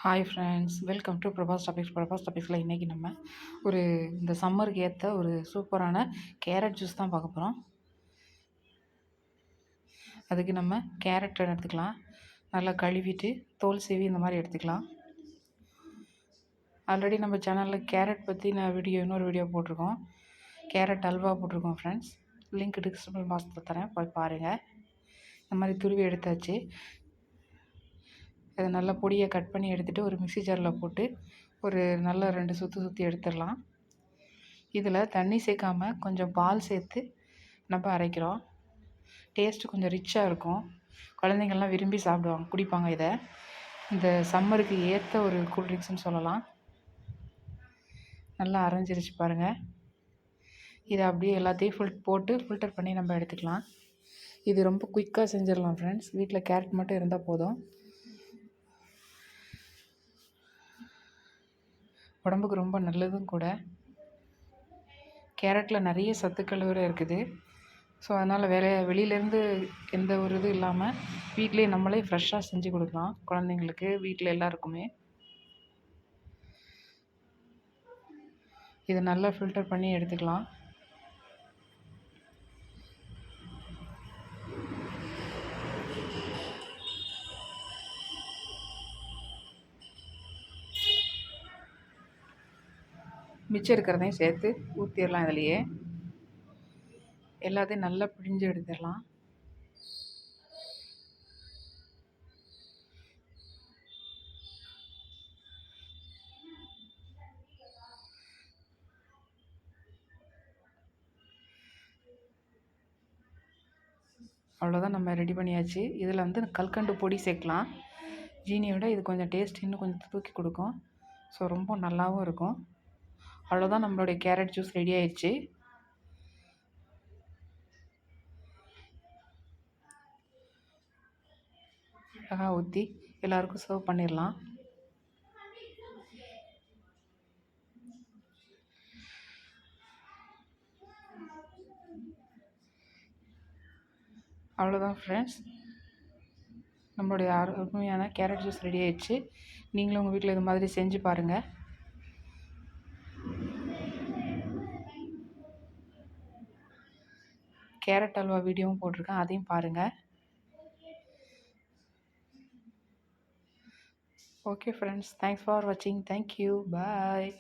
Hi friends, welcome to Prabhas டாபிக்ஸில் இன்றைக்கி நம்ம ஒரு இந்த சம்மருக்கு ஏற்ற ஒரு சூப்பரான கேரட் ஜூஸ் தான் பார்க்க போகிறோம். அதுக்கு நம்ம கேரட் எடுத்துக்கலாம். நல்லா கழுவிட்டு தோல் சீவி இந்த மாதிரி எடுத்துக்கலாம். ஆல்ரெடி நம்ம சேனலில் கேரட் பற்றி இன்னொரு வீடியோ போட்டிருக்கோம். கேரட் அல்வா போட்டிருக்கோம் ஃப்ரெண்ட்ஸ். லிங்க் டிஸ்கிரிப்ஷன் பாக்ஸில் தரேன், போய் பாருங்கள். இந்த மாதிரி துருவி எடுத்தாச்சு. அதை நல்லா பொடியை கட் பண்ணி எடுத்துகிட்டு ஒரு மிக்ஸி ஜாரில் போட்டு ஒரு நல்ல 2 சுற்றி எடுத்துடலாம். இதில் தண்ணி சேர்க்காமல் கொஞ்சம் பால் சேர்த்து நம்ம அரைக்கிறோம். டேஸ்ட்டு கொஞ்சம் ரிச்சாக இருக்கும். குழந்தைங்கள்லாம் விரும்பி குடிப்பாங்க. இதை இந்த சம்மருக்கு ஏற்ற ஒரு கூல்ட்ரிங்க்ஸ்னு சொல்லலாம். நல்லா அரைஞ்சிருச்சு பாருங்கள். இதை அப்படியே எல்லாத்தையும் போட்டு ஃபில்டர் பண்ணி நம்ம எடுத்துக்கலாம். இது ரொம்ப குயிக்காக செஞ்சிடலாம் ஃப்ரெண்ட்ஸ். வீட்டில் கேரட் மட்டும் இருந்தால் போதும். உடம்புக்கு ரொம்ப நல்லதும் கூட. கேரட்டில் நிறைய சத்துக்கள் வேறு இருக்குது. ஸோ அதனால் வெளியிலேருந்து எந்த ஒரு இதுவும் இல்லாமல் வீட்டிலே நம்மளே ஃப்ரெஷ்ஷாக செஞ்சு கொடுக்கலாம் குழந்தைங்களுக்கு, வீட்டில் எல்லாருக்குமே. இதை நல்லா ஃபில்டர் பண்ணி எடுத்துக்கலாம். மிச்சம் இருக்கிறதையும் சேர்த்து ஊற்றிடலாம். இதுலையே எல்லாத்தையும் நல்லா பிழிஞ்சு எடுத்துடலாம். அவ்வளோதான், நம்ம ரெடி பண்ணியாச்சு. இதில் கல்கண்டு பொடி சேர்க்கலாம். ஜீனியை விட இது கொஞ்சம் டேஸ்ட் இன்னும் கொஞ்சம் தூக்கி கொடுக்கும். ஸோ ரொம்ப நல்லாவும் இருக்கும். அவ்வளோதான், நம்மளுடைய கேரட் ஜூஸ் ரெடி ஆயிடுச்சு. அழகாக ஊற்றி எல்லாருக்கும் சர்வ் பண்ணிடலாம். அவ்வளோதான் ஃப்ரெண்ட்ஸ், நம்மளுடைய அருமையான கேரட் ஜூஸ் ரெடி ஆயிடுச்சு. நீங்களும் உங்கள் வீட்டில் இது மாதிரி செஞ்சு பாருங்கள். கேரட் அல்வா வீடியோவும் போட்டிருக்கேன், அதையும் பாருங்கள். ஓகே ஃப்ரெண்ட்ஸ், தேங்க்ஸ் ஃபார் வாட்சிங். தேங்க்யூ, பாய்.